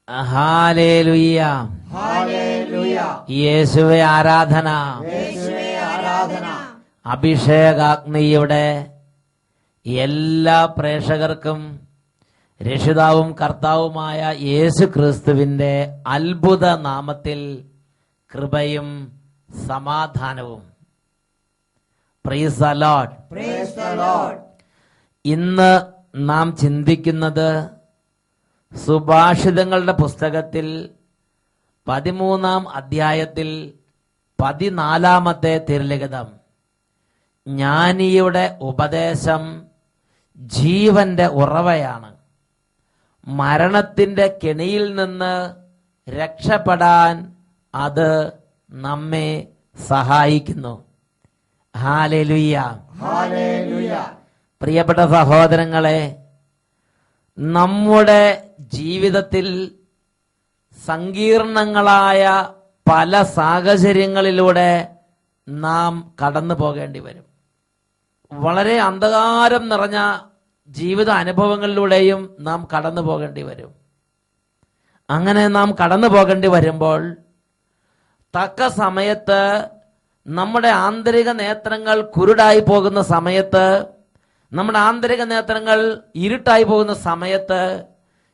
Hallelujah, യേശുവേ ആരാധന. അഭിഷേകാഗ്നിയുടെ എല്ലാ പ്രേക്ഷകർക്കും രക്ഷിതാവും കർത്താവുമായ യേശു ക്രിസ്തുവിന്റെ അത്ഭുത നാമത്തിൽ കൃപയും സമാധാനവും. Price the Lord. ഇന്ന് നാം ചിന്തിക്കുന്നത് സുഭാഷിതങ്ങളുടെ പുസ്തകത്തിൽ 13-ാം അധ്യായത്തിൽ 14-ാമത്തെ തിരുലിഖിതം. ജ്ഞാനിയുടെ ഉപദേശം ജീവന്റെ ഉറവയാണ്. മരണത്തിന്റെ കെണിയിൽ നിന്ന് രക്ഷപ്പെടാൻ അത് നമ്മെ സഹായിക്കുന്നു. ഹല്ലേലൂയ. പ്രിയപ്പെട്ട സഹോദരങ്ങളെ, നമ്മുടെ ജീവിതത്തിൽ സങ്കീർണങ്ങളായ പല സാഹചര്യങ്ങളിലൂടെ നാം കടന്നു പോകേണ്ടി വരും. വളരെ അന്ധകാരം നിറഞ്ഞ ജീവിത അനുഭവങ്ങളിലൂടെയും നാം കടന്നു പോകേണ്ടി വരും. അങ്ങനെ നാം കടന്നു പോകേണ്ടി വരുമ്പോൾ തക്ക സമയത്ത് നമ്മുടെ ആന്തരിക നേത്രങ്ങൾ കുരുടായി പോകുന്ന സമയത്ത്, നമ്മുടെ ആന്തരിക നേത്രങ്ങൾ ഇരുട്ടായി പോകുന്ന സമയത്ത്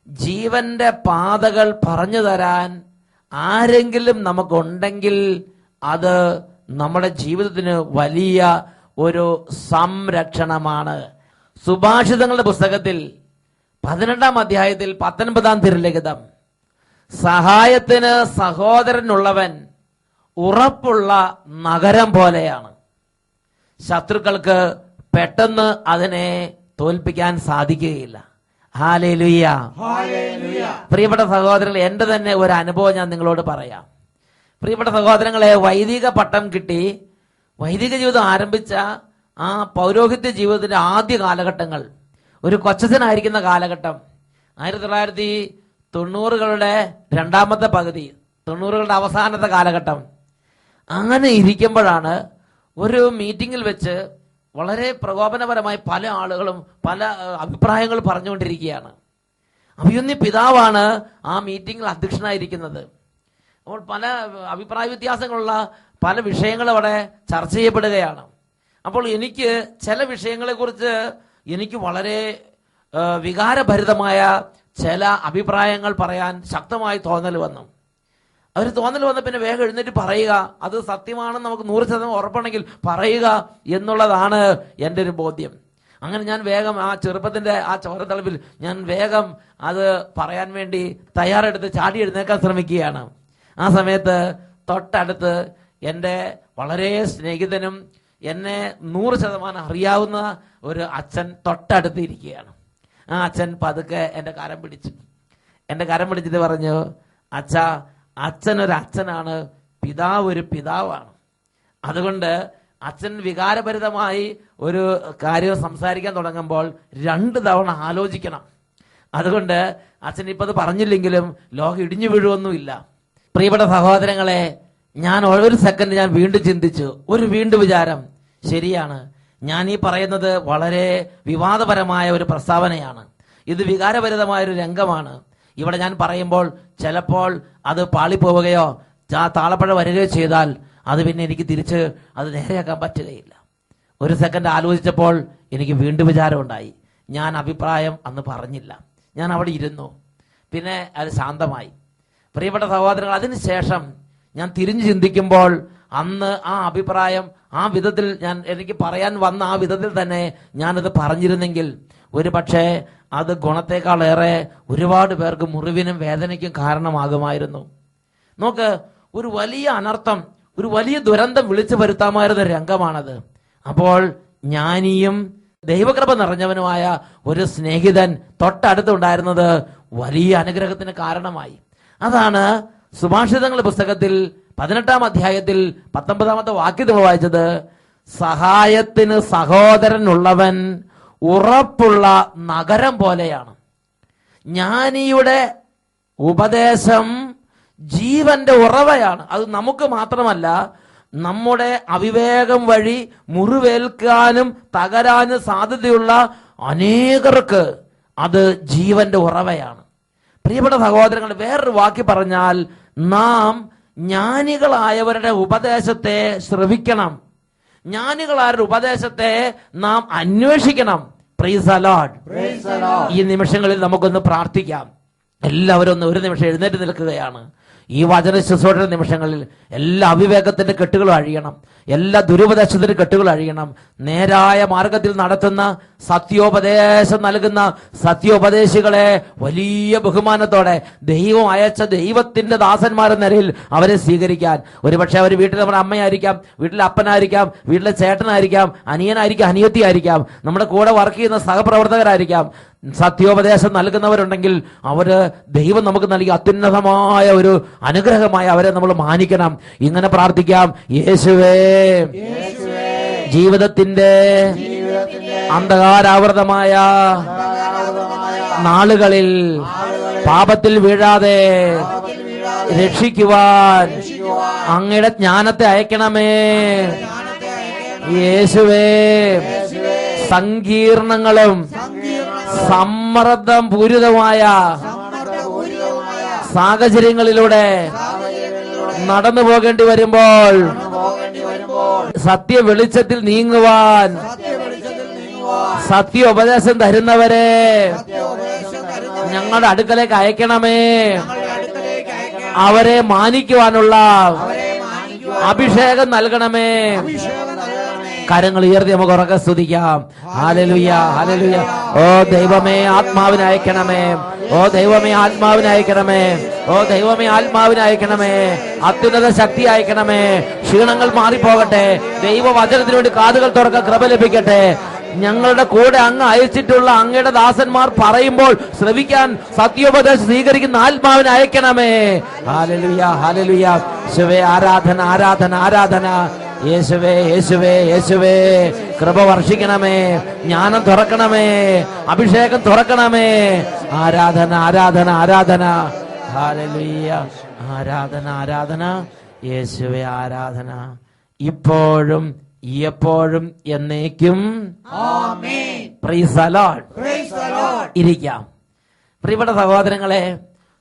ജീവന്റെ പാതകൾ പറഞ്ഞു തരാൻ ആരെങ്കിലും നമുക്കുണ്ടെങ്കിൽ അത് നമ്മുടെ ജീവിതത്തിന് വലിയ ഒരു സംരക്ഷണമാണ്. സുഭാഷിതങ്ങളുടെ പുസ്തകത്തിൽ 18-ാം അധ്യായത്തിൽ 19-ാം തിരുലിഖിതം, സഹായത്തിന് സഹോദരനുള്ളവൻ ഉറപ്പുള്ള നഗരം പോലെയാണ്. ശത്രുക്കൾക്ക് പെട്ടെന്ന് അതിനെ തോൽപ്പിക്കാൻ സാധിക്കുകയില്ല. ഹല്ലേലൂയ. പ്രിയപ്പെട്ട സഹോദരങ്ങളെ, എന്റെ തന്നെ ഒരു അനുഭവം ഞാൻ നിങ്ങളോട് പറയാം. പ്രിയപ്പെട്ട സഹോദരങ്ങളെ, വൈദിക പട്ടം കിട്ടി വൈദിക ജീവിതം ആരംഭിച്ച ആ പൗരോഹിത്യ ജീവിതത്തിന്റെ ആദ്യ കാലഘട്ടങ്ങൾ, ഒരു കൊച്ചനായിരിക്കുന്ന കാലഘട്ടം 1990-കളുടെ രണ്ടാമത്തെ പകുതി, 90-കളുടെ അവസാനത്തെ കാലഘട്ടം. അങ്ങനെ ഇരിക്കുമ്പോഴാണ് ഒരു മീറ്റിംഗിൽ വെച്ച് വളരെ പ്രകോപനപരമായി പല ആളുകളും പല അഭിപ്രായങ്ങൾ പറഞ്ഞുകൊണ്ടിരിക്കുകയാണ്. അഭിയുന്നി പിതാവാണ് ആ മീറ്റിംഗിൽ അധ്യക്ഷനായിരിക്കുന്നത്. അപ്പോൾ പല അഭിപ്രായ വ്യത്യാസങ്ങളുള്ള പല വിഷയങ്ങൾ അവിടെ ചർച്ച ചെയ്യപ്പെടുകയാണ്. അപ്പോൾ എനിക്ക് ചില വിഷയങ്ങളെക്കുറിച്ച് എനിക്ക് വളരെ വികാരഭരിതമായ ചില അഭിപ്രായങ്ങൾ പറയാൻ ശക്തമായി തോന്നൽ വന്നു. അവർ തോന്നൽ വന്ന പിന്നെ വേഗം എഴുന്നേറ്റ് പറയുക, അത് സത്യമാണെന്ന് നമുക്ക് 100% ഉറപ്പുണ്ടെങ്കിൽ പറയുക എന്നുള്ളതാണ് എൻ്റെ ഒരു ബോധ്യം. അങ്ങനെ ഞാൻ വേഗം ആ ചെറുപ്പത്തിന്റെ ആ ചോരത്തളപ്പിൽ ഞാൻ വേഗം അത് പറയാൻ വേണ്ടി തയ്യാറെടുത്ത് ചാടി എഴുന്നേക്കാൻ ശ്രമിക്കുകയാണ്. ആ സമയത്ത് തൊട്ടടുത്ത് എൻ്റെ വളരെ സ്നേഹിതനും എന്നെ 100% അറിയാവുന്ന ഒരു അച്ഛൻ തൊട്ടടുത്ത് ഇരിക്കുകയാണ്. ആ അച്ഛൻ പതുക്കെ എൻ്റെ കരം പിടിച്ചിട്ട് പറഞ്ഞു, അച്ഛാ, അച്ഛനൊരു അച്ഛനാണ്, പിതാവ് ഒരു പിതാവാണ്. അതുകൊണ്ട് അച്ഛൻ വികാരഭരിതമായി ഒരു കാര്യം സംസാരിക്കാൻ തുടങ്ങുമ്പോൾ 2 തവണ ആലോചിക്കണം. അതുകൊണ്ട് അച്ഛൻ ഇപ്പം അത് പറഞ്ഞില്ലെങ്കിലും ലോകം ഇടിഞ്ഞു വീഴുവൊന്നുമില്ല. പ്രിയപ്പെട്ട സഹോദരങ്ങളെ, ഞാൻ ഒരു സെക്കൻഡ് ഞാൻ വീണ്ടും ചിന്തിച്ചു. വീണ്ടും വിചാരം, ശരിയാണ്, ഞാൻ ഈ പറയുന്നത് വളരെ വിവാദപരമായ ഒരു പ്രസ്താവനയാണ്. ഇത് വികാരഭരിതമായൊരു രംഗമാണ്. ഇവിടെ ഞാൻ പറയുമ്പോൾ ചിലപ്പോൾ അത് പാളിപ്പോവുകയോ താളപ്പഴ വരികയോ ചെയ്താൽ അത് പിന്നെ എനിക്ക് തിരിച്ച് അത് നേരെയാക്കാൻ പറ്റുകയില്ല. ഒരു സെക്കൻഡ് ആലോചിച്ചപ്പോൾ എനിക്ക് വീണ്ടും വിചാരമുണ്ടായി. ഞാൻ അഭിപ്രായം അന്ന് പറഞ്ഞില്ല. ഞാൻ അവിടെ ഇരുന്നു. പിന്നെ അത് ശാന്തമായി. പ്രിയപ്പെട്ട സഹോദരങ്ങൾ, അതിനുശേഷം ഞാൻ തിരിഞ്ഞു ചിന്തിക്കുമ്പോൾ അന്ന് ആ അഭിപ്രായം ആ വിധത്തിൽ എനിക്ക് പറയാൻ വന്ന ആ വിധത്തിൽ തന്നെ ഞാനത് പറഞ്ഞിരുന്നെങ്കിൽ ഒരു പക്ഷേ അത് ഗുണത്തെക്കാളേറെ ഒരുപാട് പേർക്ക് മുറിവിനും വേദനയ്ക്കും കാരണമാകുമായിരുന്നു. നോക്ക്, ഒരു വലിയ അനർത്ഥം, ഒരു വലിയ ദുരന്തം വിളിച്ചു വരുത്താമായിരുന്ന രംഗമാണത്. അപ്പോൾ ജ്ഞാനിയും ദൈവകൃപ നിറഞ്ഞവനുമായ ഒരു സ്നേഹിതൻ തൊട്ടടുത്തുണ്ടായിരുന്നത് വലിയ അനുഗ്രഹത്തിന് കാരണമായി. അതാണ് സുഭാഷിതങ്ങളുടെ പുസ്തകത്തിൽ 18-ാം അധ്യായത്തിൽ 19-ാമത്തെ വാക്യത്തിൽ വായിച്ചത്, സഹായത്തിന് സഹോദരനുള്ളവൻ ഉറപ്പുള്ള നഗരം പോലെയാണ്. ജ്ഞാനിയുടെ ഉപദേശം ജീവന്റെ ഉറവയാണ്. അത് നമുക്ക് മാത്രമല്ല, നമ്മുടെ അവിവേകം വഴി മുറിവേൽക്കാനും തകരാനും സാധ്യതയുള്ള അനേകർക്ക് അത് ജീവന്റെ ഉറവയാണ്. പ്രിയപ്പെട്ട സഹോദരങ്ങൾ, വേറൊരു വാക്കി പറഞ്ഞാൽ നാം ജ്ഞാനികളായവരുടെ ഉപദേശത്തെ ശ്രവിക്കണം. ജ്ഞാനികളായവരുടെ ഉപദേശത്തെ നാം അന്വേഷിക്കണം. Price the Lord. ഈ നിമിഷങ്ങളിൽ നമുക്കൊന്ന് പ്രാർത്ഥിക്കാം. എല്ലാവരും ഒന്ന് ഒരു നിമിഷം എഴുന്നേറ്റ് നിൽക്കുകയാണ്. ഈ വചന ശുശ്രൂഷ നിമിഷങ്ങളിൽ എല്ലാ അവിവേകത്തിന്റെ കെട്ടുകളും അഴിയണം, എല്ലാ ദുരുപദേശത്തിന്റെ കെട്ടുകൾ അഴിയണം. നേരായ മാർഗത്തിൽ നടത്തുന്ന സത്യോപദേശം നൽകുന്ന സത്യോപദേശികളെ വലിയ ബഹുമാനത്തോടെ ദൈവം അയച്ച ദൈവത്തിന്റെ ദാസന്മാരെന്ന നിലയിൽ അവരെ സ്വീകരിക്കാൻ. ഒരുപക്ഷെ അവർ വീട്ടിൽ നമ്മുടെ അമ്മയായിരിക്കാം, വീട്ടിലെ അപ്പനായിരിക്കാം, വീട്ടിലെ ചേട്ടനായിരിക്കാം, അനിയനായിരിക്കാം, അനിയത്തിയായിരിക്കാം, നമ്മുടെ കൂടെ വർക്ക് ചെയ്യുന്ന സഹപ്രവർത്തകരായിരിക്കാം. സത്യോപദേശം നൽകുന്നവരുണ്ടെങ്കിൽ അവര് ദൈവം നമുക്ക് നൽകിയ അത്യുന്നതമായ ഒരു അനുഗ്രഹമായി അവരെ നമ്മൾ മാനിക്കണം. ഇങ്ങനെ പ്രാർത്ഥിക്കാം. യേശുവേ, ജീവിതത്തിന്റെ അന്ധകാരാവൃതമായ നാളുകളിൽ പാപത്തിൽ വീഴാതെ രക്ഷിക്കുവാൻ അങ്ങയുടെ ജ്ഞാനത്തെ അയക്കണമേ. യേശുവേ, സങ്കീർണങ്ങളും സമ്മർദ്ദം പൂരിതമായ സാഹചര്യങ്ങളിലൂടെ നടന്നു പോകേണ്ടി വരുമ്പോൾ സത്യ വെളിച്ചത്തിൽ നീങ്ങുവാൻ സത്യ ഉപദേശം തരുന്നവരെ ഞങ്ങളുടെ അടുക്കലേക്ക് അയക്കണമേ. അവരെ മാനിക്കുവാനുള്ള അഭിഷേകം നൽകണമേ. കരങ്ങൾ ഉയർത്തി നമുക്ക് ഉറക്കെ സ്തുതിക്കാം. Hallelujah, hallelujah. ഓ ദൈവമേ, ആത്മാവിനെ അയക്കണമേ. ഓ ദൈവമേ, ആത്മാവിനെ അയക്കണമേ. ഓ ദൈവമേ, ആത്മാവിനെ അയക്കണമേ. അത്യുന്നത ശക്തി അയക്കണമേ. ക്ഷീണങ്ങൾ മാറിപ്പോകട്ടെ. ദൈവവചനത്തിനു വേണ്ടി കാതുകൾ തുറക്കാൻ കൃപ ലഭിക്കട്ടെ. ഞങ്ങളുടെ കൂടെ അങ്ങ് അയച്ചിട്ടുള്ള അങ്ങയുടെ ദാസന്മാർ പറയുമ്പോൾ ശ്രവിക്കാൻ സത്യോപദേശം സ്വീകരിക്കുന്ന ആത്മാവിനെ അയക്കണമേ. Hallelujah, hallelujah. യേശുവേ, ആരാധന, ആരാധന, ആരാധന. യേശുവേ, യേശുവേ, യേശുവേ, കൃപ വർഷിക്കണമേ. ജ്ഞാനം തുറക്കണമേ. അഭിഷേകം തുറക്കണമേ. ആരാധന, ആരാധന, ആരാധന. ഹല്ലേലൂയ, ആരാധന, ആരാധന. യേശുവേ, ആരാധന. ഇപ്പോഴും എപ്പോഴും എന്നേക്കും. Price the Lord. ഇരിക്കാം. പ്രിയപ്പെട്ട സഹോദരങ്ങളെ,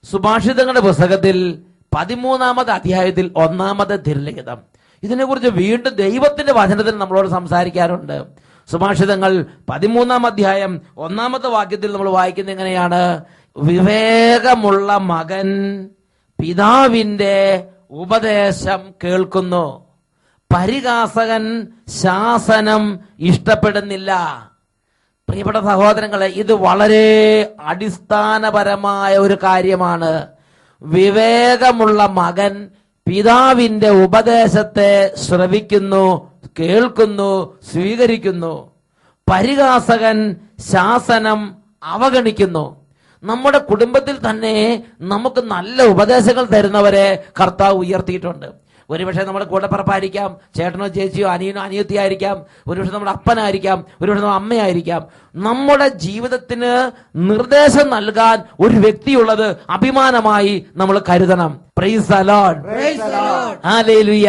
സുഭാഷിതങ്ങളുടെ പുസ്തകത്തിൽ 13-ാമത്തെ അധ്യായത്തിൽ 1-ാമത്തെ തിരുലിഖിതം, ഇതിനെക്കുറിച്ച് വീണ്ടും ദൈവത്തിന്റെ വചനത്തിൽ നമ്മളോട് സംസാരിക്കാറുണ്ട്. സുഭാഷിതങ്ങൾ 13-ാം അധ്യായം 1-ാമത്തെ വാക്യത്തിൽ നമ്മൾ വായിക്കുന്നത് എങ്ങനെയാണ്? വിവേകമുള്ള മകൻ പിതാവിന്റെ ഉപദേശം കേൾക്കുന്നു, പരിഹാസകൻ ശാസനം ഇഷ്ടപ്പെടുന്നില്ല. പ്രിയപ്പെട്ട സഹോദരങ്ങളെ, ഇത് വളരെ അടിസ്ഥാനപരമായ ഒരു കാര്യമാണ്. വിവേകമുള്ള മകൻ പിതാവിന്റെ ഉപദേശത്തെ ശ്രവിക്കുന്നു, കേൾക്കുന്നു, സ്വീകരിക്കുന്നു. പരിഹാസകൻ ശാസനം അവഗണിക്കുന്നു. നമ്മുടെ കുടുംബത്തിൽ തന്നെ നമുക്ക് നല്ല ഉപദേശങ്ങൾ തരുന്നവരെ കർത്താവ് ഉയർത്തിയിട്ടുണ്ട്. ഒരുപക്ഷെ നമ്മുടെ കൂടപ്പിറപ്പായിരിക്കാം, ചേട്ടനോ ചേച്ചിയോ അനിയനോ അനിയത്തിയായിരിക്കാം, ഒരുപക്ഷെ നമ്മുടെ അപ്പനായിരിക്കാം, ഒരുപക്ഷെ നമ്മുടെ അമ്മയായിരിക്കാം. നമ്മുടെ ജീവിതത്തിന് നിർദ്ദേശം നൽകാൻ ഒരു വ്യക്തിയുള്ളത് അഭിമാനമായി നമ്മൾ കരുതണം. Price the Lord. ഹല്ലേലൂയ.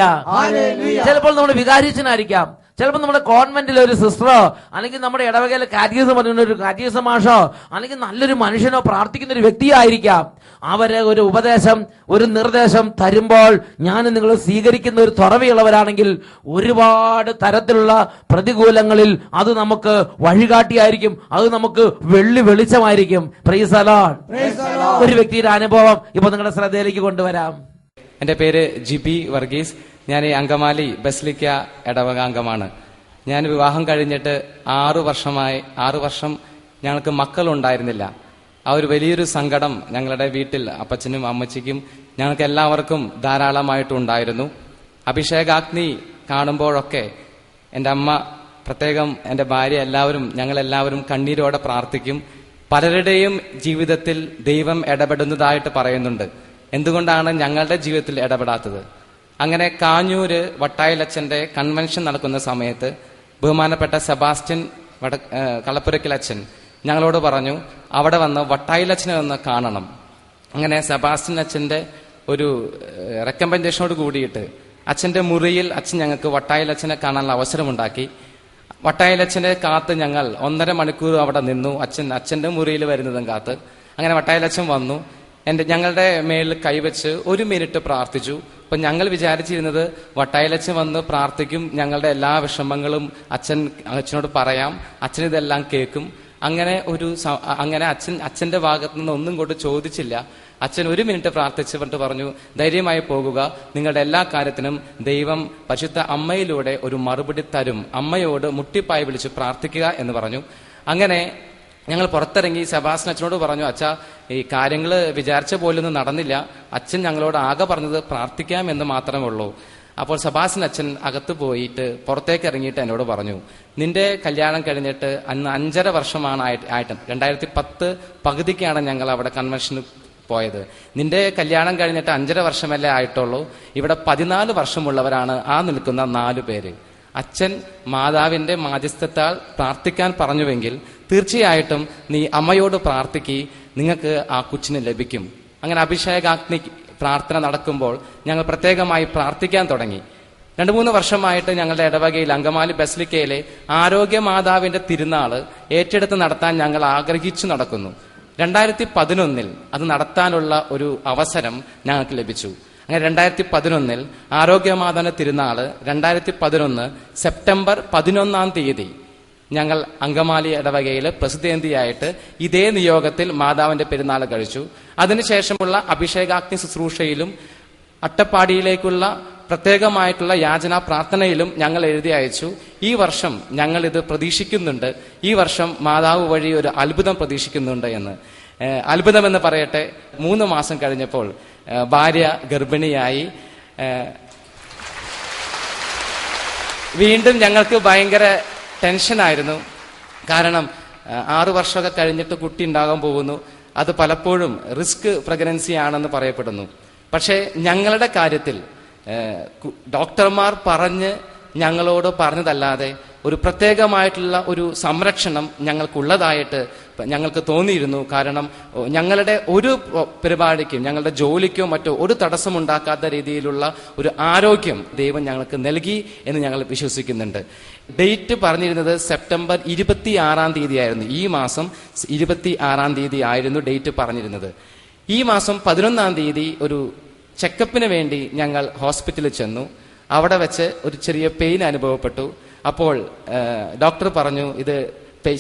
ചിലപ്പോൾ നമ്മുടെ വികാരിച്ചനായിരിക്കാം, ചിലപ്പോൾ നമ്മുടെ കോൺവെന്റിലെ ഒരു സിസ്റ്ററോ അല്ലെങ്കിൽ നമ്മുടെ ഇടവകയിലെ കാറ്റഗിസം പറയുന്ന ഒരു കാറ്റഗിസം മാഷോ അല്ലെങ്കിൽ നല്ലൊരു മനുഷ്യനോ പ്രാർത്ഥിക്കുന്ന ഒരു വ്യക്തിയായിരിക്കാം. അവരെ ഒരു ഉപദേശം, ഒരു നിർദ്ദേശം തരുമ്പോൾ ഞാൻ നിങ്ങൾ സ്വീകരിക്കുന്ന ഒരു തുറവിയുള്ളവരാണെങ്കിൽ ഒരുപാട് തരത്തിലുള്ള പ്രതികൂലങ്ങളിൽ അത് നമുക്ക് വഴികാട്ടിയായിരിക്കും, അത് നമുക്ക് വെളിച്ചമായിരിക്കും. Price the Lord. ഒരു വ്യക്തിയുടെ അനുഭവം ഇപ്പൊ നിങ്ങളുടെ ശ്രദ്ധയിലേക്ക് കൊണ്ടുവരാം. എന്റെ പേര് ജിബി വർഗീസ്. ഞാൻ അങ്കമാലി ബസ്ലിക്ക ഇടവക അംഗമാണ്. ഞാൻ വിവാഹം കഴിഞ്ഞിട്ട് 6 വർഷം ഞങ്ങൾക്ക് മക്കളുണ്ടായിരുന്നില്ല. ആ ഒരു വലിയൊരു സങ്കടം ഞങ്ങളുടെ വീട്ടിൽ അപ്പച്ചനും അമ്മച്ചിക്കും ഞങ്ങൾക്ക് എല്ലാവർക്കും ധാരാളമായിട്ടുണ്ടായിരുന്നു. അഭിഷേകാഗ്നി കാണുമ്പോഴൊക്കെ എൻ്റെ അമ്മ, പ്രത്യേകം എൻ്റെ ഭാര്യ, ഞങ്ങളെല്ലാവരും കണ്ണീരോടെ പ്രാർത്ഥിക്കും. പലരുടെയും ജീവിതത്തിൽ ദൈവം ഇടപെടുന്നതായിട്ട് പറയുന്നുണ്ട്. എന്തുകൊണ്ടാണ് ഞങ്ങളുടെ ജീവിതത്തിൽ ഇടപെടാത്തത്? അങ്ങനെ കാഞ്ഞൂര് വട്ടായിലച്ഛന്റെ കൺവെൻഷൻ നടക്കുന്ന സമയത്ത് ബഹുമാനപ്പെട്ട സെബാസ്റ്റ്യൻ കളപ്പുരയ്ക്കൽ അച്ഛൻ ഞങ്ങളോട് പറഞ്ഞു, അവിടെ വന്ന് വട്ടായിലച്ഛനെ ഒന്ന് കാണണം. അങ്ങനെ സെബാസ്റ്റ്യൻ അച്ഛന്റെ ഒരു റെക്കമെൻഡേഷനോട് കൂടിയിട്ട് അച്ഛന്റെ മുറിയിൽ അച്ഛൻ ഞങ്ങൾക്ക് വട്ടായിലച്ഛനെ കാണാനുള്ള അവസരമുണ്ടാക്കി. വട്ടായിലച്ഛനെ കാത്ത് ഞങ്ങൾ 1.5 മണിക്കൂർ അവിടെ നിന്നു, അച്ഛന്റെ മുറിയിൽ വരുന്നതും കാത്ത്. അങ്ങനെ വട്ടായിലച്ഛൻ വന്നു. ഞങ്ങളുടെ മേളിൽ കൈവച്ച് 1 മിനിറ്റ് പ്രാർത്ഥിച്ചു. അപ്പൊ ഞങ്ങൾ വിചാരിച്ചിരുന്നത് വട്ടായിലച്ഛൻ വന്ന് പ്രാർത്ഥിക്കും, ഞങ്ങളുടെ എല്ലാ വിഷമങ്ങളും അച്ഛനോട് പറയാം, അച്ഛൻ ഇതെല്ലാം കേൾക്കും. അങ്ങനെ അച്ഛന്റെ ഭാഗത്തു നിന്ന് ഒന്നും കൊണ്ട് ചോദിച്ചില്ല. അച്ഛൻ 1 മിനിറ്റ് പ്രാർത്ഥിച്ചുകൊണ്ട് പറഞ്ഞു, ധൈര്യമായി പോകുക, നിങ്ങളുടെ എല്ലാ കാര്യത്തിനും ദൈവം പരിശുദ്ധ അമ്മയിലൂടെ ഒരു മറുപടി തരും, അമ്മയോട് മുട്ടിപ്പായി വിളിച്ച് പ്രാർത്ഥിക്കുക എന്ന് പറഞ്ഞു. അങ്ങനെ ഞങ്ങൾ പുറത്തിറങ്ങി സെബാസ്റ്റ്യൻ അച്ഛനോട് പറഞ്ഞു, അച്ഛാ ഈ കാര്യങ്ങൾ വിചാരിച്ച പോലൊന്നും നടന്നില്ല, അച്ഛൻ ഞങ്ങളോട് ആകെ പറഞ്ഞത് പ്രാർത്ഥിക്കാം എന്ന് മാത്രമേ ഉള്ളൂ. അപ്പോൾ സെബാസ്റ്റ്യൻ അച്ഛൻ അകത്ത് പോയിട്ട് പുറത്തേക്ക് ഇറങ്ങിയിട്ട് എന്നോട് പറഞ്ഞു, നിന്റെ കല്യാണം കഴിഞ്ഞിട്ട് അന്ന് 5.5 വർഷമാണ് ആയിട്ട് 2010 പകുതിക്കാണ് ഞങ്ങൾ അവിടെ കൺവെൻഷന് പോയത്. നിന്റെ കല്യാണം കഴിഞ്ഞിട്ട് 5.5 വർഷമല്ലേ ആയിട്ടുള്ളൂ, ഇവിടെ 14 വർഷമുള്ളവരാണ് ആ നിൽക്കുന്ന 4 പേര്. അച്ഛൻ മാതാവിന്റെ മാധ്യസ്ഥത്താൽ പ്രാർത്ഥിക്കാൻ പറഞ്ഞുവെങ്കിൽ തീർച്ചയായിട്ടും നീ അമ്മയോട് പ്രാർത്ഥിക്ക്, നിങ്ങൾക്ക് ആ കൊച്ചിന് ലഭിക്കും. അങ്ങനെ അഭിഷേകാഗ്നി പ്രാർത്ഥന നടക്കുമ്പോൾ ഞങ്ങൾ പ്രത്യേകമായി പ്രാർത്ഥിക്കാൻ തുടങ്ങി. 2-3 വർഷമായിട്ട് ഞങ്ങളുടെ ഇടവകയിൽ അങ്കമാലി ബസിലിക്കയിലെ ആരോഗ്യമാതാവിന്റെ തിരുനാള് ഏറ്റെടുത്ത് നടത്താൻ ഞങ്ങൾ ആഗ്രഹിച്ചു നടക്കുന്നു. 2011 അത് നടത്താനുള്ള ഒരു അവസരം ഞങ്ങൾക്ക് ലഭിച്ചു. അങ്ങനെ 2011 ആരോഗ്യമാതാവിന്റെ തിരുനാള് 2011 സെപ്റ്റംബർ 11 ഞങ്ങൾ അങ്കമാലി ഇടവകയില് പ്രസിദ്ധേന്തിയായിട്ട് ഇതേ നിയോഗത്തിൽ മാതാവിന്റെ പെരുന്നാൾ കഴിച്ചു. അതിനുശേഷമുള്ള അഭിഷേകാഗ്നി ശുശ്രൂഷയിലും അട്ടപ്പാടിയിലേക്കുള്ള പ്രത്യേകമായിട്ടുള്ള യാചനാ പ്രാർത്ഥനയിലും ഞങ്ങൾ എഴുതി അയച്ചു. ഈ വർഷം ഞങ്ങൾ ഇത് പ്രതീക്ഷിക്കുന്നുണ്ട്, ഈ വർഷം മാതാവ് വഴി ഒരു അത്ഭുതം പ്രതീക്ഷിക്കുന്നുണ്ട് എന്ന്. അത്ഭുതം എന്ന് പറയട്ടെ, 3 മാസം കഴിഞ്ഞപ്പോൾ ഭാര്യ ഗർഭിണിയായി. വീണ്ടും ഞങ്ങൾക്ക് ഭയങ്കര ടെൻഷനായിരുന്നു. കാരണം 6 വർഷമൊക്കെ കഴിഞ്ഞിട്ട് കുട്ടി ഉണ്ടാകാൻ പോകുന്നു. അത് പലപ്പോഴും റിസ്ക് പ്രഗ്നൻസി ആണെന്ന് പറയപ്പെടുന്നു. പക്ഷേ ഞങ്ങളുടെ കാര്യത്തിൽ ഡോക്ടർമാർ ഞങ്ങളോട് പറഞ്ഞതല്ലാതെ ഒരു പ്രത്യേകമായിട്ടുള്ള ഒരു സംരക്ഷണം ഞങ്ങൾക്കുള്ളതായിട്ട് ഞങ്ങൾക്ക് തോന്നിയിരുന്നു. കാരണം ഞങ്ങളുടെ ഒരു പരിപാടിക്കും ഞങ്ങളുടെ ജോലിക്കോ മറ്റോ ഒരു തടസ്സമുണ്ടാക്കാത്ത രീതിയിലുള്ള ഒരു ആരോഗ്യം ദൈവം ഞങ്ങൾക്ക് നൽകി എന്ന് ഞങ്ങൾ വിശ്വസിക്കുന്നുണ്ട്. ഡേറ്റ് പറഞ്ഞിരുന്നത് സെപ്റ്റംബർ 26 ആയിരുന്നു. ഈ മാസം 26 ആയിരുന്നു ഡേറ്റ് പറഞ്ഞിരുന്നത്. ഈ മാസം 11 ഒരു ചെക്കപ്പിന് വേണ്ടി ഞങ്ങൾ ഹോസ്പിറ്റലിൽ ചെന്നു. അവിടെ വെച്ച് ഒരു ചെറിയ പെയിൻ അനുഭവപ്പെട്ടു. അപ്പോൾ ഡോക്ടർ പറഞ്ഞു, ഇത്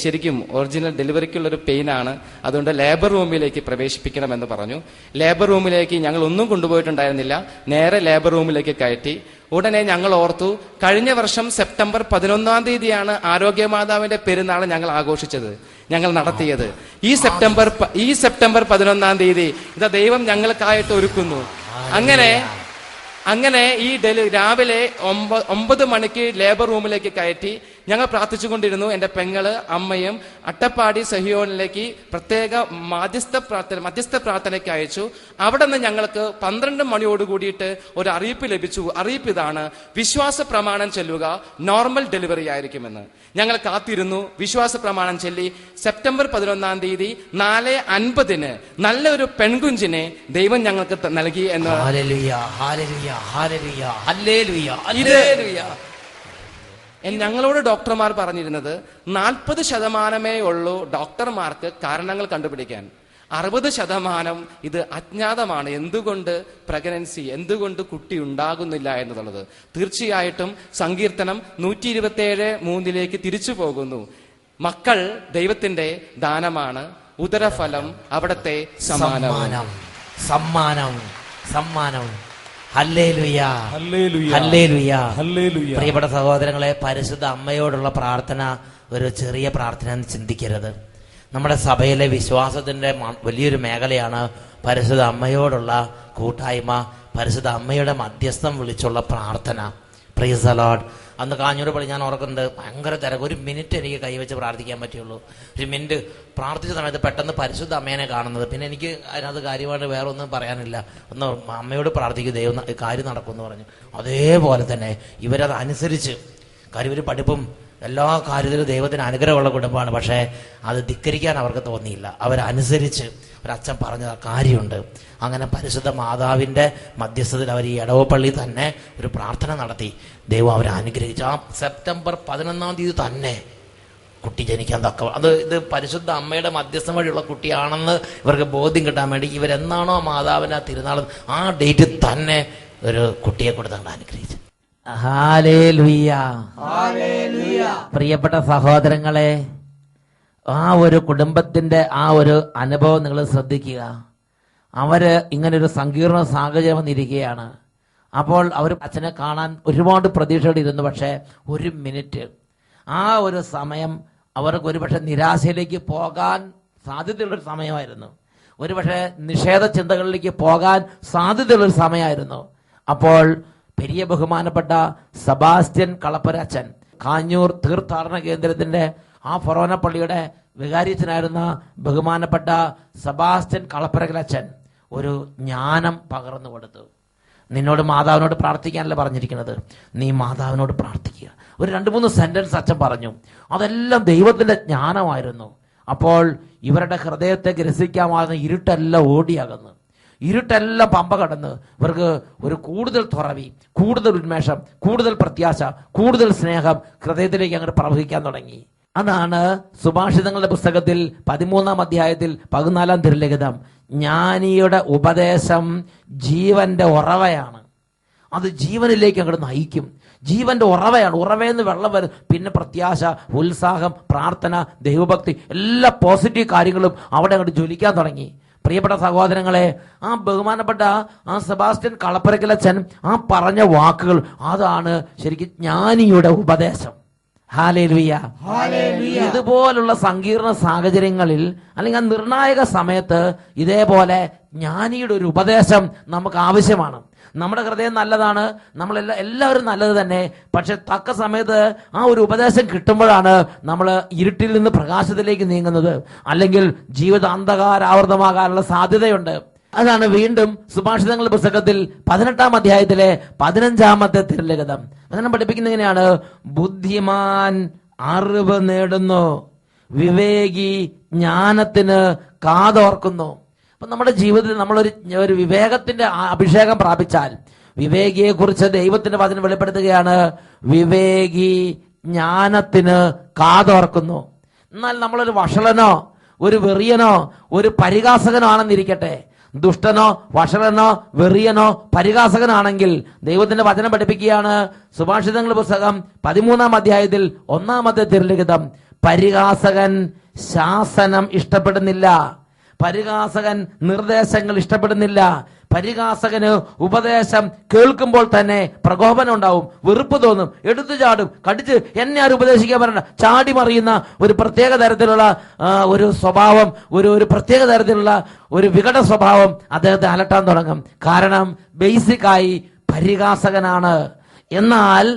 ശരിക്കും ഒറിജിനൽ ഡെലിവറിക്കുള്ളൊരു പെയിനാണ്, അതുകൊണ്ട് ലേബർ റൂമിലേക്ക് പ്രവേശിപ്പിക്കണമെന്ന് പറഞ്ഞു. ലേബർ റൂമിലേക്ക് ഞങ്ങൾ ഒന്നും കൊണ്ടുപോയിട്ടുണ്ടായിരുന്നില്ല, നേരെ ലേബർ റൂമിലേക്ക് കയറ്റി. ഉടനെ ഞങ്ങൾ ഓർത്തു, കഴിഞ്ഞ വർഷം സെപ്റ്റംബർ 11 ആരോഗ്യമാതാവിന്റെ പെരുന്നാൾ ഞങ്ങൾ ആഘോഷിച്ചത്, ഞങ്ങൾ നടത്തിയത്. ഈ സെപ്റ്റംബർ 11 ഇതാ ദൈവം ഞങ്ങൾക്കായിട്ട് ഒരുക്കുന്നു. അങ്ങനെ ഈ രാവിലെ 9 മണിക്ക് ലേബർ റൂമിലേക്ക് കയറ്റി ഞങ്ങൾ പ്രാർത്ഥിച്ചുകൊണ്ടിരുന്നു. എന്റെ പെങ്ങള് അമ്മയും അട്ടപ്പാടി സഹിയോനിലേക്ക് പ്രത്യേക മധ്യസ്ഥ പ്രാർത്ഥനയ്ക്ക് അയച്ചു. അവിടെ നിന്ന് ഞങ്ങൾക്ക് 12 മണിയോട് കൂടിയിട്ട് ഒരു അറിയിപ്പ് ലഭിച്ചു. അറിയിപ്പ് ഇതാണ്: വിശ്വാസ പ്രമാണം ചൊല്ലുക, നോർമൽ ഡെലിവറി ആയിരിക്കുമെന്ന്. ഞങ്ങൾ കാത്തിരുന്നു, വിശ്വാസ പ്രമാണം ചൊല്ലി. സെപ്റ്റംബർ 11 4:50 നല്ലൊരു പെൺകുഞ്ചിനെ ദൈവം ഞങ്ങൾക്ക് നൽകി എന്ന്. ഞങ്ങളോട് ഡോക്ടർമാർ പറഞ്ഞിരുന്നത് 40% ഉള്ളൂ ഡോക്ടർമാർക്ക് കാരണങ്ങൾ കണ്ടുപിടിക്കാൻ. 60% ഇത് അജ്ഞാതമാണ്. എന്തുകൊണ്ട് പ്രഗ്നൻസി, എന്തുകൊണ്ട് കുട്ടി ഉണ്ടാകുന്നില്ല എന്നുള്ളത്. തീർച്ചയായിട്ടും സങ്കീർത്തനം 127:3 തിരിച്ചു പോകുന്നു. മക്കൾ ദൈവത്തിന്റെ ദാനമാണ്, ഉദരഫലം അവിടത്തെ സമ്മാനം. Hallelujah, hallelujah, hallelujah. പ്രിയപ്പെട്ട സഹോദരങ്ങളെ, പരിശുദ്ധ അമ്മയോടുള്ള പ്രാർത്ഥന ഒരു ചെറിയ പ്രാർത്ഥന എന്ന് ചിന്തിക്കരുത്. നമ്മുടെ സഭയിലെ വിശ്വാസത്തിന്റെ വലിയൊരു മേഖലയാണ് പരിശുദ്ധ അമ്മയോടുള്ള കൂട്ടായ്മ, പരിശുദ്ധ അമ്മയുടെ മധ്യസ്ഥം വിളിച്ചുള്ള പ്രാർത്ഥന. Price the Lord. അന്ന് കാഞ്ഞൂർ പള്ളി ഞാൻ ഓർക്കുന്നുണ്ട്, ഭയങ്കര തിരക്ക്. 1 മിനിറ്റ് എനിക്ക് കൈവച്ച് പ്രാർത്ഥിക്കാൻ പറ്റുള്ളൂ. 1 മിനിറ്റ് പ്രാർത്ഥിച്ച സമയത്ത് പെട്ടെന്ന് പരിശുദ്ധ അമ്മേനെ കാണുന്നത്. പിന്നെ എനിക്ക് അതിനകത്ത് കാര്യമായിട്ട് വേറെ ഒന്നും പറയാനില്ല. ഒന്ന് അമ്മയോട് പ്രാർത്ഥിക്കും, ദൈവം കാര്യം നടക്കുമെന്ന് പറഞ്ഞു. അതേപോലെ തന്നെ ഇവരത് അനുസരിച്ച്, കാര്യം ഒരു പഠിപ്പും എല്ലാ കാര്യത്തിലും ദൈവത്തിന് അനുഗ്രഹമുള്ള കുടുംബമാണ്. പക്ഷേ അത് ധിക്കരിക്കാൻ അവർക്ക് തോന്നിയില്ല. അവരനുസരിച്ച് ഒരച്ഛൻ പറഞ്ഞ കാര്യമുണ്ട്. അങ്ങനെ പരിശുദ്ധ മാതാവിന്റെ മധ്യസ്ഥതയിൽ അവർ ഈ എടവപ്പള്ളി തന്നെ ഒരു പ്രാർത്ഥന നടത്തി. ദൈവം അവരെ അനുഗ്രഹിച്ചു. ആ സെപ്റ്റംബർ 11 തന്നെ കുട്ടി ജനിക്കാൻ തക്ക ഇത് പരിശുദ്ധ അമ്മയുടെ മധ്യസ്ഥം വഴിയുള്ള കുട്ടിയാണെന്ന് ഇവർക്ക് ബോധ്യം കിട്ടാൻ വേണ്ടി ഇവരെന്നാണോ മാതാവിന് ആ തിരുനാൾ ആ ഡേറ്റ് തന്നെ ഒരു കുട്ടിയെ കൊടുത്തങ്ങ് അനുഗ്രഹിച്ചു. ഹല്ലേലൂയ. പ്രിയപ്പെട്ട സഹോദരങ്ങളെ, ആ ഒരു കുടുംബത്തിന്റെ ആ ഒരു അനുഭവം നിങ്ങൾ ശ്രദ്ധിക്കുക. അവര് ഇങ്ങനൊരു സങ്കീർണ സാഹചര്യം വന്നിരിക്കുകയാണ്. അപ്പോൾ അവർ അച്ഛനെ കാണാൻ ഒരുപാട് പ്രതീക്ഷയോടെ ഇരുന്നു. പക്ഷേ ഒരു മിനിറ്റ്, ആ ഒരു സമയം അവർക്ക് ഒരുപക്ഷെ നിരാശയിലേക്ക് പോകാൻ സാധ്യതയുള്ളൊരു സമയമായിരുന്നു. ഒരുപക്ഷെ നിഷേധ ചിന്തകളിലേക്ക് പോകാൻ സാധ്യതയുള്ളൊരു സമയമായിരുന്നു. അപ്പോൾ പെരിയ ബഹുമാനപ്പെട്ട സെബാസ്റ്റ്യൻ കളപ്പുരച്ചൻ, കാഞ്ഞൂർ തീർത്ഥാടന കേന്ദ്രത്തിന്റെ ആ ഫൊറോന പള്ളിയുടെ വികാരിയച്ഛനായിരുന്ന ബഹുമാനപ്പെട്ട സെബാസ്റ്റ്യൻ കളപ്പുരച്ചൻ ഒരു ജ്ഞാനം പകർന്നു കൊടുത്തു. നിന്നോട് മാതാവിനോട് പ്രാർത്ഥിക്കാനല്ല പറഞ്ഞിരിക്കുന്നത്, നീ മാതാവിനോട് പ്രാർത്ഥിക്കുക. ഒരു 2-3 സെന്റൻസ് അച്ഛൻ പറഞ്ഞു. അതെല്ലാം ദൈവത്തിന്റെ ജ്ഞാനമായിരുന്നു. അപ്പോൾ ഇവരുടെ ഹൃദയത്തെ ഗ്രസിക്കാമാകുന്ന ഇരുട്ടെല്ലാം ഓടിയാകുന്നു. ഇരുട്ടെല്ലാം പമ്പ കടന്ന് ഇവർക്ക് ഒരു കൂടുതൽ തുറവി, കൂടുതൽ ഉന്മേഷം, കൂടുതൽ പ്രത്യാശ, കൂടുതൽ സ്നേഹം ഹൃദയത്തിലേക്ക് അങ്ങോട്ട് പ്രവഹിക്കാൻ തുടങ്ങി. അതാണ് സുഭാഷിതങ്ങളുടെ പുസ്തകത്തിൽ 13-ാം അധ്യായത്തിൽ 14-ാം തിരുലിഖിതം, ജ്ഞാനിയുടെ ഉപദേശം ജീവന്റെ ഉറവയാണ്. അത് ജീവനിലേക്ക് അങ്ങോട്ട് നയിക്കും. ജീവന്റെ ഉറവയാണ്. ഉറവയെന്ന് വെള്ളം വരും. പിന്നെ പ്രത്യാശ, ഉത്സാഹം, പ്രാർത്ഥന, ദൈവഭക്തി, എല്ലാ പോസിറ്റീവ് കാര്യങ്ങളും അവിടെ അങ്ങോട്ട് ജ്വലിക്കാൻ തുടങ്ങി. പ്രിയപ്പെട്ട സഹോദരങ്ങളെ, ആ ബഹുമാനപ്പെട്ട ആ സെബാസ്റ്റ്യൻ കളപ്പുരക്കലച്ചൻ ആ പറഞ്ഞ വാക്കുകൾ, അതാണ് ശരിക്കും ജ്ഞാനിയുടെ ഉപദേശം. ഹല്ലേലൂയ. ഇതുപോലുള്ള സങ്കീർണ സാഹചര്യങ്ങളിൽ അല്ലെങ്കിൽ ആ നിർണായക സമയത്ത് ഇതേപോലെ ജ്ഞാനിയുടെ ഒരു ഉപദേശം നമുക്ക് ആവശ്യമാണ്. നമ്മുടെ ഹൃദയം നല്ലതാണ്, എല്ലാവരും നല്ലത് തന്നെ. പക്ഷെ തക്ക സമയത്ത് ആ ഒരു ഉപദേശം കിട്ടുമ്പോഴാണ് നമ്മൾ ഇരുട്ടിൽ നിന്ന് പ്രകാശത്തിലേക്ക് നീങ്ങുന്നത്. അല്ലെങ്കിൽ ജീവിത അന്ധകാരാവൃതമാകാനുള്ള സാധ്യതയുണ്ട്. അതാണ് വീണ്ടും സുഭാഷിതങ്ങളുടെ പുസ്തകത്തിൽ 18-ാം അധ്യായത്തിലെ 15-ാമത്തെ തിരുലിഖിതം വചനം പഠിപ്പിക്കുന്നത് എങ്ങനെയാണ്? ബുദ്ധിമാൻ അറിവ് നേടുന്നു, വിവേകി ജ്ഞാനത്തിന് കാതോർക്കുന്നു. അപ്പൊ നമ്മുടെ ജീവിതത്തിൽ നമ്മളൊരു വിവേകത്തിന്റെ അഭിഷേകം പ്രാപിച്ചാൽ, വിവേകിയെ കുറിച്ച് ദൈവത്തിന്റെ വചനം വെളിപ്പെടുത്തുകയാണ്, വിവേകി ജ്ഞാനത്തിന് കാതോർക്കുന്നു. എന്നാൽ നമ്മളൊരു വഷളനോ ഒരു വെറിയനോ ഒരു പരിഹാസകനോ ആണെന്നിരിക്കട്ടെ, ദുഷ്ടനോ വഷളനോ വെറിയനോ പരിഹാസകനാണെങ്കിൽ ദൈവത്തിന്റെ വചനം പഠിപ്പിക്കുകയാണ്, സുഭാഷിതങ്ങളുടെ പുസ്തകം 13-ാം അധ്യായത്തിൽ 1-ാമത്തെ തിരുലിഖിതം, പരിഹാസകൻ ശാസനം ഇഷ്ടപ്പെടുന്നില്ല, പരിഹാസകൻ നിർദ്ദേശങ്ങൾ ഇഷ്ടപ്പെടുന്നില്ല. പരിഹാസകന് ഉപദേശം കേൾക്കുമ്പോൾ തന്നെ പ്രകോപനം ഉണ്ടാവും, വെറുപ്പ് തോന്നും, എടുത്തു ചാടും, കടിച്ച് എന്നെ ആരും ഉപദേശിക്കാൻ പറയണ്ട, ചാടി മറിയുന്ന ഒരു പ്രത്യേക തരത്തിലുള്ള ഒരു സ്വഭാവം, ഒരു പ്രത്യേക തരത്തിലുള്ള ഒരു വികട സ്വഭാവം അദ്ദേഹത്തെ അലട്ടാൻ തുടങ്ങും. കാരണം ബേസിക്കായി പരിഹാസകനാണ്. എന്നാൽ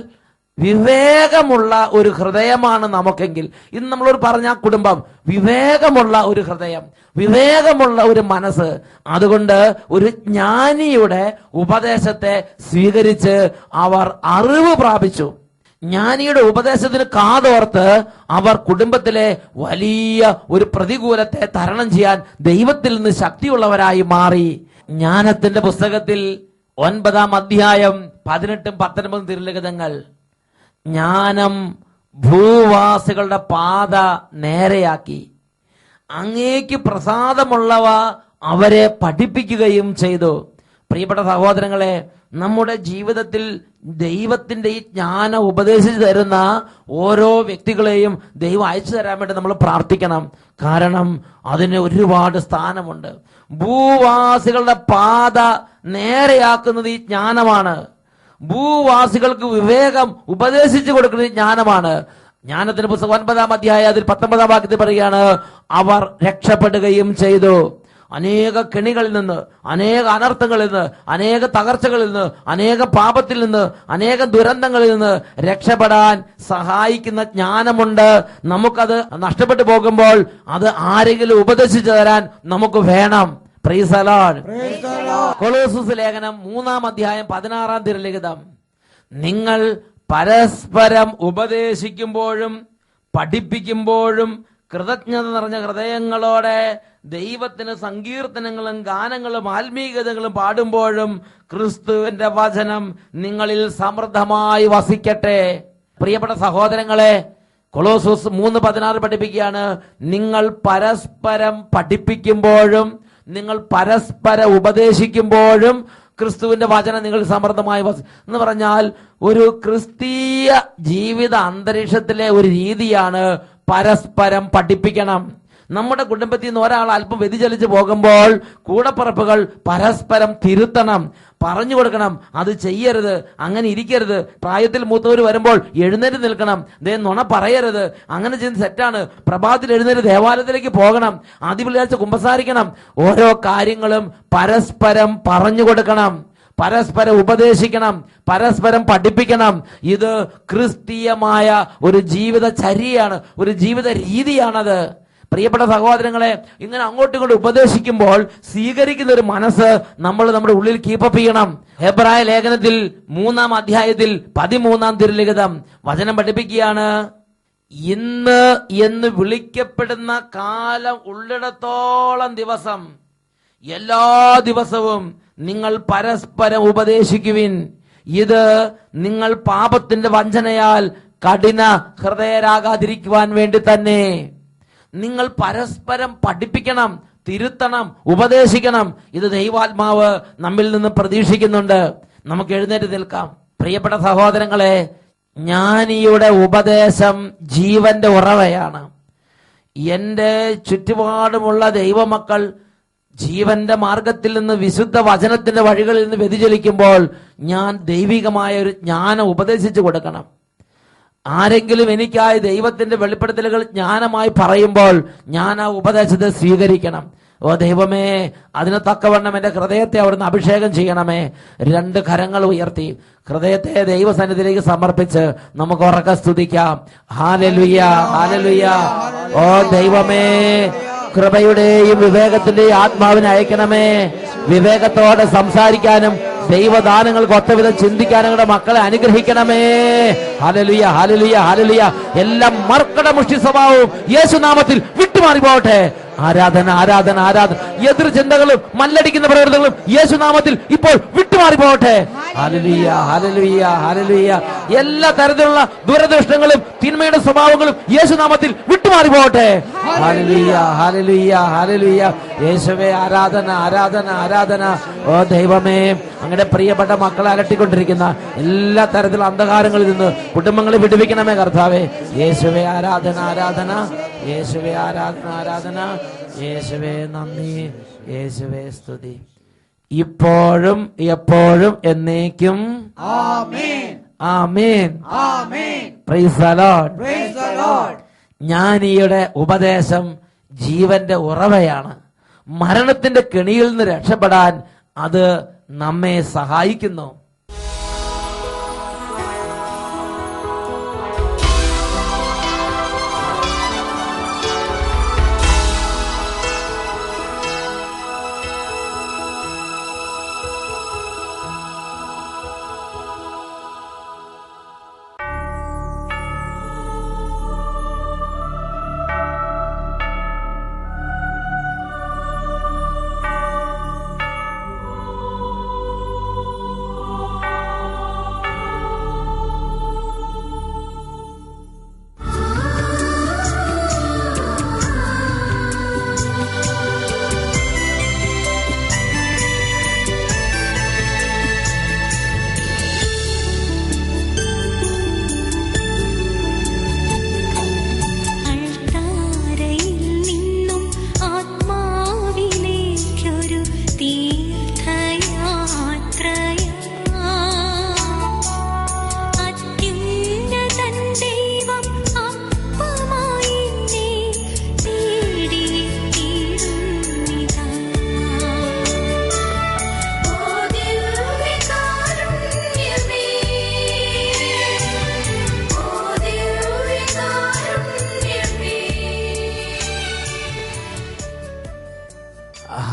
വിവേകമുള്ള ഒരു ഹൃദയമാണ് നമുക്കെങ്കിൽ, ഇന്ന് നമ്മളോട് പറഞ്ഞ കുടുംബം വിവേകമുള്ള ഒരു ഹൃദയം, വിവേകമുള്ള ഒരു മനസ്സ്. അതുകൊണ്ട് ഒരു ജ്ഞാനിയുടെ ഉപദേശത്തെ സ്വീകരിച്ച് അവർ അറിവ് പ്രാപിച്ചു. ജ്ഞാനിയുടെ ഉപദേശത്തിന് കാതോർത്ത് അവർ കുടുംബത്തിലെ വലിയ ഒരു പ്രതികൂലത്തെ തരണം ചെയ്യാൻ ദൈവത്തിൽ നിന്ന് ശക്തിയുള്ളവരായി മാറി. ജ്ഞാനത്തിന്റെ പുസ്തകത്തിൽ 9-ാം അധ്യായം 18-ഉം 19-ഉം തിരുലിഖിതങ്ങൾ, ജ്ഞാനം ഭൂവാസികളുടെ പാത നേരെയാക്കി, അങ്ങേക്ക് പ്രസാദമുള്ളവ അവരെ പഠിപ്പിക്കുകയും ചെയ്തു. പ്രിയപ്പെട്ട സഹോദരങ്ങളെ, നമ്മുടെ ജീവിതത്തിൽ ദൈവത്തിന്റെ ഈ ജ്ഞാനം ഉപദേശിച്ചു തരുന്ന ഓരോ വ്യക്തികളെയും ദൈവം അയച്ചു തരാൻ വേണ്ടി നമ്മൾ പ്രാർത്ഥിക്കണം. കാരണം അതിന് ഒരുപാട് സ്ഥാനമുണ്ട്. ഭൂവാസികളുടെ പാത നേരെയാക്കുന്നത് ഈ ജ്ഞാനമാണ്. ഭൂവാസികൾക്ക് വിവേകം ഉപദേശിച്ചു കൊടുക്കുന്നത് ജ്ഞാനമാണ്. ജ്ഞാനത്തിന്റെ പുസ്തകം 9-ാം അധ്യായം അതിൽ 19-ാം വാക്യത്തിൽ പറയുകയാണ്, അവർ രക്ഷപ്പെടുകയും ചെയ്തു. അനേക കെണികളിൽ നിന്ന്, അനേക അനർത്ഥങ്ങളിൽ നിന്ന്, അനേക തകർച്ചകളിൽ നിന്ന്, അനേക പാപത്തിൽ നിന്ന്, അനേക ദുരന്തങ്ങളിൽ നിന്ന് രക്ഷപ്പെടാൻ സഹായിക്കുന്ന ജ്ഞാനമുണ്ട്. നമുക്കത് നഷ്ടപ്പെട്ടു പോകുമ്പോൾ അത് ആരെങ്കിലും ഉപദേശിച്ചു തരാൻ നമുക്ക് വേണം. Price the Lord. കൊളോസ്യസ് ലേഖനം 3-ാം അധ്യായം 16-ാം തിരുലിഖിതം, നിങ്ങൾ പരസ്പരം ഉപദേശിക്കുമ്പോഴും പഠിപ്പിക്കുമ്പോഴും കൃതജ്ഞത നിറഞ്ഞ ഹൃദയങ്ങളോടെ ദൈവത്തിന് സങ്കീർത്തനങ്ങളും ഗാനങ്ങളും ആത്മീയതകളും പാടുമ്പോഴും ക്രിസ്തുവിന്റെ വചനം നിങ്ങളിൽ സമൃദ്ധമായി വസിക്കട്ടെ. പ്രിയപ്പെട്ട സഹോദരങ്ങളെ, കൊളോസോസ് 3:16 പഠിപ്പിക്കുകയാണ്, നിങ്ങൾ പരസ്പരം പഠിപ്പിക്കുമ്പോഴും നിങ്ങൾ പരസ്പരം ഉപദേശിക്കുമ്പോഴും ക്രിസ്തുവിന്റെ വചനം നിങ്ങൾ സമൃദ്ധമായി എന്ന് പറഞ്ഞാൽ ഒരു ക്രിസ്തീയ ജീവിത അന്തരീക്ഷത്തിലെ ഒരു രീതിയാണ് പരസ്പരം പഠിപ്പിക്കണം. നമ്മുടെ കുടുംബത്തിൽ നിന്ന് ഒരാൾ അല്പം വ്യതിചലിച്ച് പോകുമ്പോൾ കൂടപ്പിറപ്പുകൾ പരസ്പരം തിരുത്തണം, പറഞ്ഞു കൊടുക്കണം, അത് ചെയ്യരുത്, അങ്ങനെ ഇരിക്കരുത്. പ്രായത്തിൽ മൂത്തവർ വരുമ്പോൾ എഴുന്നേറ്റ് നിൽക്കണം, ദേ നുണ പറയരുത്, അങ്ങനെ ചെയ്യുന്നത് തെറ്റാണ്. പ്രഭാതത്തിൽ എഴുന്നേറ്റ് ദേവാലയത്തിലേക്ക് പോകണം, ആദ്യ വെള്ളിയാഴ്ച കുമ്പസാരിക്കണം. ഓരോ കാര്യങ്ങളും പരസ്പരം പറഞ്ഞു കൊടുക്കണം, പരസ്പരം ഉപദേശിക്കണം, പരസ്പരം പഠിപ്പിക്കണം. ഇത് ക്രിസ്തീയമായ ഒരു ജീവിതചര്യയാണ്, ഒരു ജീവിത രീതിയാണത്. പ്രിയപ്പെട്ട സഹോദരങ്ങളെ, ഇങ്ങനെ അങ്ങോട്ടും ഇങ്ങോട്ടും ഉപദേശിക്കുമ്പോൾ സ്വീകരിക്കുന്ന ഒരു മനസ്സ് നമ്മൾ നമ്മുടെ ഉള്ളിൽ കീപ്പപ്പ് ചെയ്യണം. ഹെബ്രായ ലേഖനത്തിൽ 3-ാം അധ്യായത്തിൽ 13-ാം തിരുലിഖിതം വചനം പഠിപ്പിക്കുകയാണ്, ഇന്ന് എന്ന് വിളിക്കപ്പെടുന്ന കാലം ഉള്ളിടത്തോളം ദിവസം എല്ലാ ദിവസവും നിങ്ങൾ പരസ്പരം ഉപദേശിക്കുവിൻ. ഇത് നിങ്ങൾ പാപത്തിന്റെ വഞ്ചനയാൽ കഠിന ഹൃദയരാകാതിരിക്കുവാൻ വേണ്ടി തന്നെ. നിങ്ങൾ പരസ്പരം പഠിപ്പിക്കണം, തിരുത്തണം, ഉപദേശിക്കണം. ഇത് ദൈവാത്മാവ് നമ്മിൽ നിന്ന് പ്രതീക്ഷിക്കുന്നുണ്ട്. നമുക്ക് എഴുന്നേറ്റ് നിൽക്കാം. പ്രിയപ്പെട്ട സഹോദരങ്ങളെ, ജ്ഞാനിയുടെ ഉപദേശം ജീവന്റെ ഉറവയാണ്. എന്റെ ചുറ്റുപാടുമുള്ള ദൈവമക്കൾ ജീവന്റെ മാർഗത്തിൽ നിന്ന് വിശുദ്ധ വചനത്തിന്റെ വഴികളിൽ നിന്ന് വ്യതിചലിക്കുമ്പോൾ ഞാൻ ദൈവികമായ ഒരു ജ്ഞാനം ഉപദേശിച്ചു കൊടുക്കണം. ആരെങ്കിലും എനിക്കായി ദൈവത്തിന്റെ വെളിപ്പെടുത്തലുകൾ ജ്ഞാനമായി പറയുമ്പോൾ ഞാൻ ആ ഉപദേശത്തെ സ്വീകരിക്കണം. ഓ ദൈവമേ, അതിന് തക്കവണ്ണം എന്റെ ഹൃദയത്തെ അവിടുന്ന് അഭിഷേകം ചെയ്യണമേ. 2 കരങ്ങൾ ഉയർത്തി ഹൃദയത്തെ ദൈവസന്നിധിയിലേക്ക് സമർപ്പിച്ച് നമുക്ക് ഉറക്കെ സ്തുതിക്കാം. Hallelujah, hallelujah. ഓ ദൈവമേ, കൃപയുടെയും വിവേകത്തിന്റെയും ആത്മാവിനെ അയക്കണമേ. വിവേകത്തോടെ സംസാരിക്കാനും ദൈവദാനങ്ങൾക്ക് ഒത്തവിധം ചിന്തിക്കാനും മക്കളെ അനുഗ്രഹിക്കണമേ. Hallelujah, hallelujah, hallelujah. എല്ലാം മർക്കട മുഷ്ടി സ്വഭാവവും യേശുനാമത്തിൽ വിട്ടുമാറി പോകട്ടെ. ആരാധന, ആരാധന, ആരാധന. എതിർ ചിന്തകളും മല്ലടിക്കുന്ന പ്രകൃതങ്ങളും യേശുനാമത്തിൽ ഇപ്പോൾ വിട്ടുമാറി പോകട്ടെ. Hallelujah, hallelujah, hallelujah. എല്ലാ തരത്തിലുള്ള ദുരദൃഷ്ടങ്ങളും തിന്മയുടെ സ്വഭാവങ്ങളും യേശുനാമത്തിൽ വിട്ടുമാറി പോകട്ടെ. Hallelujah, hallelujah, hallelujah. യേശുവേ, ആരാധന, ആരാധന, ആരാധന. ഓ ദൈവമേ, അങ്ങയുടെ പ്രിയപ്പെട്ട മക്കളെ അലട്ടിക്കൊണ്ടിരിക്കുന്ന എല്ലാ തരത്തിലുള്ള അന്ധകാരങ്ങളിൽ നിന്ന് കുടുംബങ്ങളെ വിടുവിക്കണമേ കർത്താവേ. യേശുവേ, ആരാധന, ആരാധന. യേശുവേ, ആരാധന, ആരാധന. യേശുവേ, നന്ദി. യേശുവേ, സ്തുതി. ഇപ്പോഴും എപ്പോഴും എന്നേക്കും. ആമേൻ, ആമേൻ, ആമേൻ. Praise the lord, praise the lord. ജ്ഞാനിയുടെ ഉപദേശം ജീവന്റെ ഉറവയാണ്. മരണത്തിന്റെ കെണിയിൽ നിന്ന് രക്ഷപ്പെടാൻ അത് നമ്മെ സഹായിക്കുന്നു.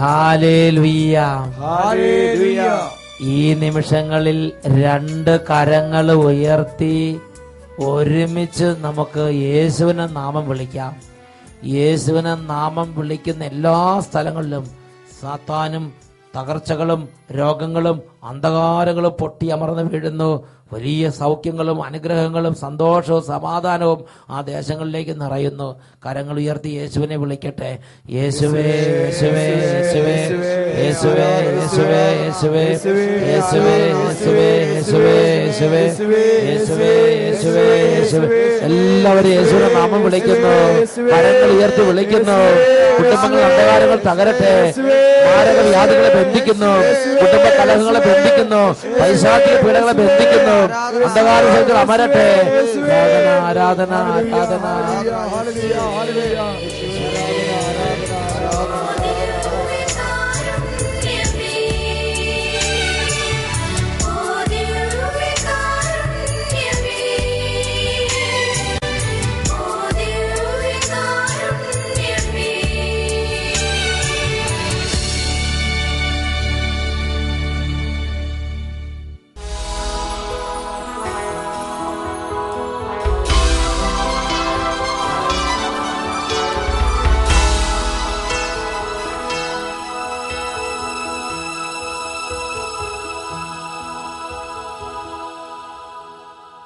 Hallelujah, hallelujah. ഈ നിമിഷങ്ങളിൽ 2 കരങ്ങൾ ഉയർത്തി ഒരുമിച്ച് നമുക്ക് യേശുവിനെ നാമം വിളിക്കാം. യേശുവിനെ നാമം വിളിക്കുന്ന എല്ലാ സ്ഥലങ്ങളിലും സാത്താനും തകർച്ചകളും രോഗങ്ങളും അന്ധകാരങ്ങളും പൊട്ടിയമർന്ന് വീഴുന്നു. വലിയ സൗഖ്യങ്ങളും അനുഗ്രഹങ്ങളും സന്തോഷവും സമാധാനവും ആ ദേശങ്ങളിലേക്ക് നിറയുന്നു. കരങ്ങൾ ഉയർത്തി യേശുവിനെ വിളിക്കട്ടെ. യേശുവേ യേശുവേ യേശുവേ യേശുവേ യേശുവേ യേശുവേ യേശുവേ യേശുവേ യേശുവേ യേശുവേ യേശുവേ യേശുവേ യേശുവേ. എല്ലാവരും യേശുവിന്റെ നാമം വിളിക്കുന്നു, കരങ്ങൾ ഉയർത്തി വിളിക്കുന്നു. കുടുംബങ്ങൾ അന്ധകാരങ്ങൾ തകരട്ടെ. മാരക വ്യാധികളെ ബന്ധിക്കുന്നു, കുടുംബ കലഹങ്ങളെ ബന്ധിക്കുന്നു, പൈശാചിക പീഡകളെ ബന്ധിക്കുന്നു. അന്ധകാര ശക്തികൾ അമരട്ടെ. ആരാധന ആരാധന ആരാധന.